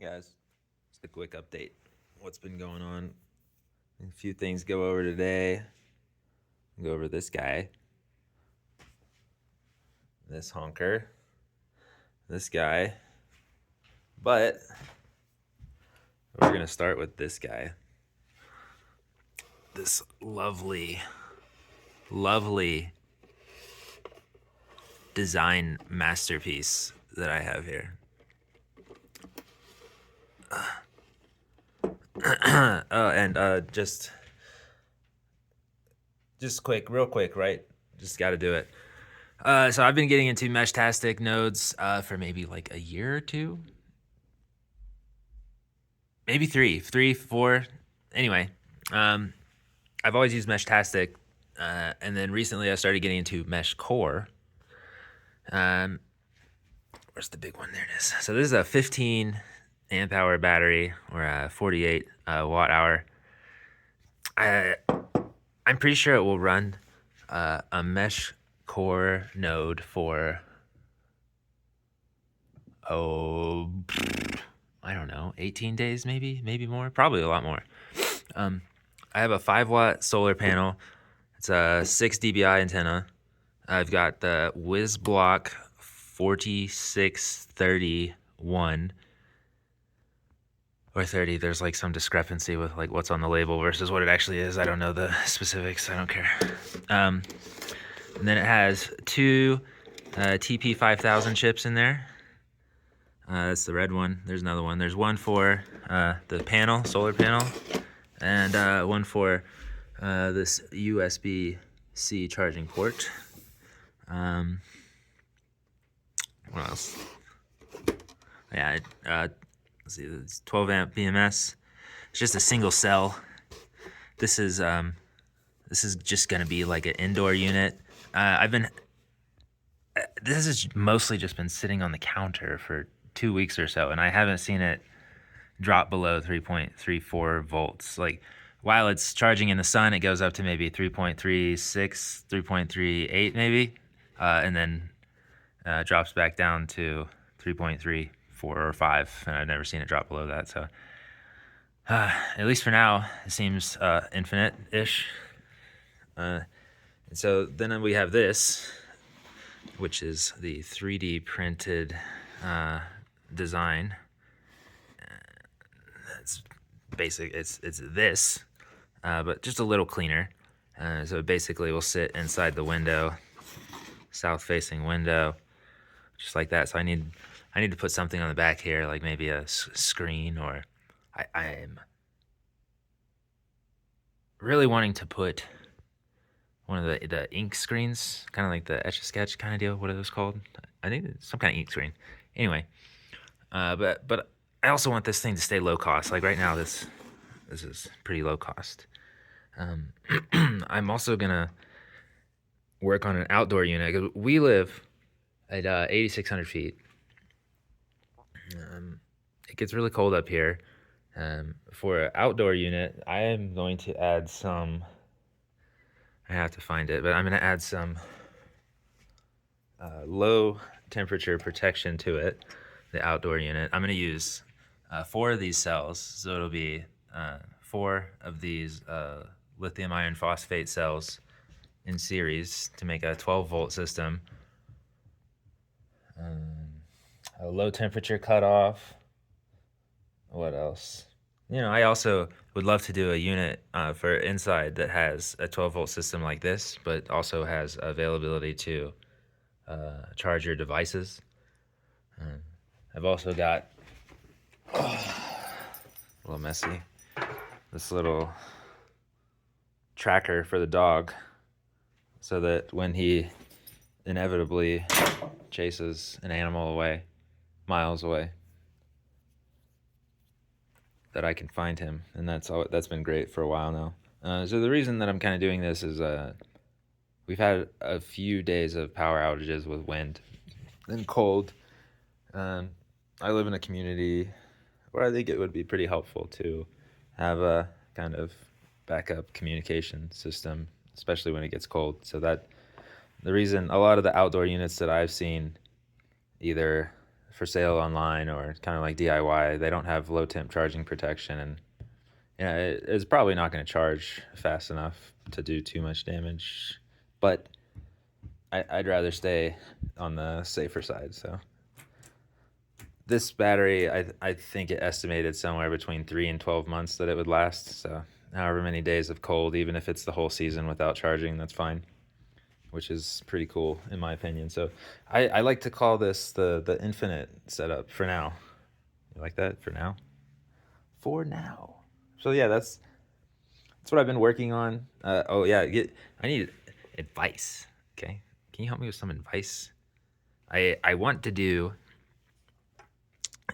Guys, just a quick update. What's been going on? A few things go over today. Go over this guy, this honker, this guy. But we're gonna start with this guy. This lovely, lovely design masterpiece that I have here. Oh, and just quick, real quick, right? Just got to do it. So I've been getting into Meshtastic nodes for maybe like a year or two, maybe three, 4. Anyway, I've always used Meshtastic, and then recently I started getting into Mesh Core. Where's the big one? There it is. So this is a 15 amp hour battery or a 48 watt hour. I'm pretty sure it will run a Mesh Core node for I don't know, 18 days maybe more, probably a lot more. I have a 5-watt solar panel. It's a 6 dBi antenna. I've got the WisBlock 4631 or 30. There's like some discrepancy with like what's on the label versus what it actually is. I don't know the specifics. I don't care. And then it has 2 TP5000 chips in there. That's the red one. There's another one. There's one for the panel, solar panel, and one for this USB-C charging port. What else? Yeah, let's see. It's 12 amp BMS. It's just a single cell. This is just gonna be like an indoor unit. This has mostly just been sitting on the counter for 2 weeks or so, and I haven't seen it drop below 3.34 volts. Like, while it's charging in the sun, it goes up to maybe 3.36, 3.38 maybe, and then drops back down to 3.34 or 5, and I've never seen it drop below that. So at least for now, it seems infinite-ish. And so then we have this, which is the 3D printed design. It's basic. It's this, but just a little cleaner. So it basically will sit inside the window, south-facing window, just like that. So I need to put something on the back here, like maybe a screen, or I am really wanting to put one of the ink screens, kind of like the Etch-a-Sketch kind of deal. What are those called? I think it's some kind of ink screen. Anyway, but I also want this thing to stay low cost. Like right now, this is pretty low cost. I'm also gonna work on an outdoor unit because we live at 8,600 feet. It gets really cold up here. For an outdoor unit, I am going to add some. I have to find it, but I'm going to add some low temperature protection to it, the outdoor unit. I'm going to use 4 of these cells, so it'll be 4 of these lithium iron phosphate cells in series to make a 12-volt system. A low temperature cutoff. What else? You know, I also would love to do a unit for inside that has a 12-volt system like this, but also has availability to charge your devices. I've also got, a little messy, this little tracker for the dog so that when he inevitably chases an animal away, miles away, that I can find him, and that's been great for a while now. So the reason that I'm kind of doing this is we've had a few days of power outages with wind and cold. I live in a community where I think it would be pretty helpful to have a kind of backup communication system, especially when it gets cold. So that the reason a lot of the outdoor units that I've seen either for sale online or kind of like DIY. They don't have low temp charging protection, and yeah, it's probably not going to charge fast enough to do too much damage. But I'd rather stay on the safer side. So this battery, I think it estimated somewhere between 3 and 12 months that it would last. So however many days of cold, even if it's the whole season without charging, that's fine, which is pretty cool in my opinion. So I like to call this the infinite setup for now. You like that? For now? For now. So yeah, that's what I've been working on. Oh yeah, I need advice. Okay, can you help me with some advice? I want to do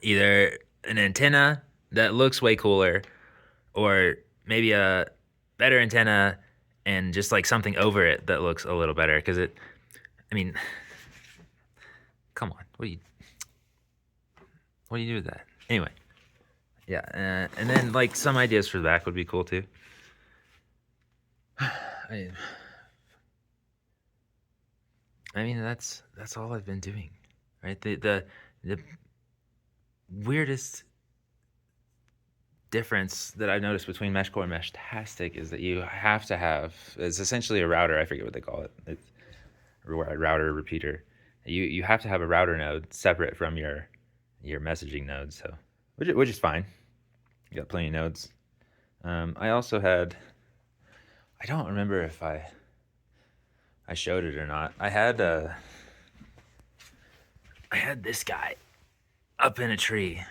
either an antenna that looks way cooler, or maybe a better antenna and just like something over it that looks a little better. Because I mean, come on, what do you do with that? Anyway, yeah, and then like some ideas for the back would be cool too. I mean, that's all I've been doing, right? The weirdest difference that I've noticed between Meshcore and Meshtastic is that you have to have, it's essentially a router. I forget what they call it. It's a router repeater. You have to have a router node separate from your messaging node. So which is fine. You got plenty of nodes. I also had, I don't remember if I showed it or not. I had this guy up in a tree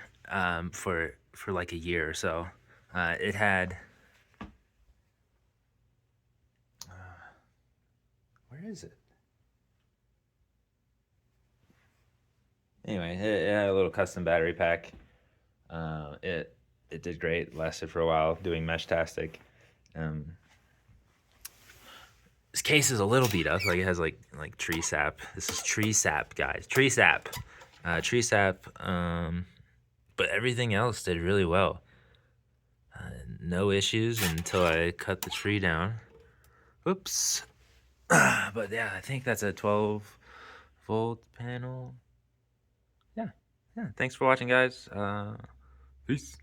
for like a year or so. It had where is it? Anyway, it had a little custom battery pack. It did great. Lasted for a while doing Meshtastic. This case is a little beat up. Like it has like tree sap. This is tree sap, guys. Tree sap. Tree sap. But everything else did really well. No issues until I cut the tree down. Oops. But yeah, I think that's a 12-volt panel. Yeah. Thanks for watching, guys. Peace.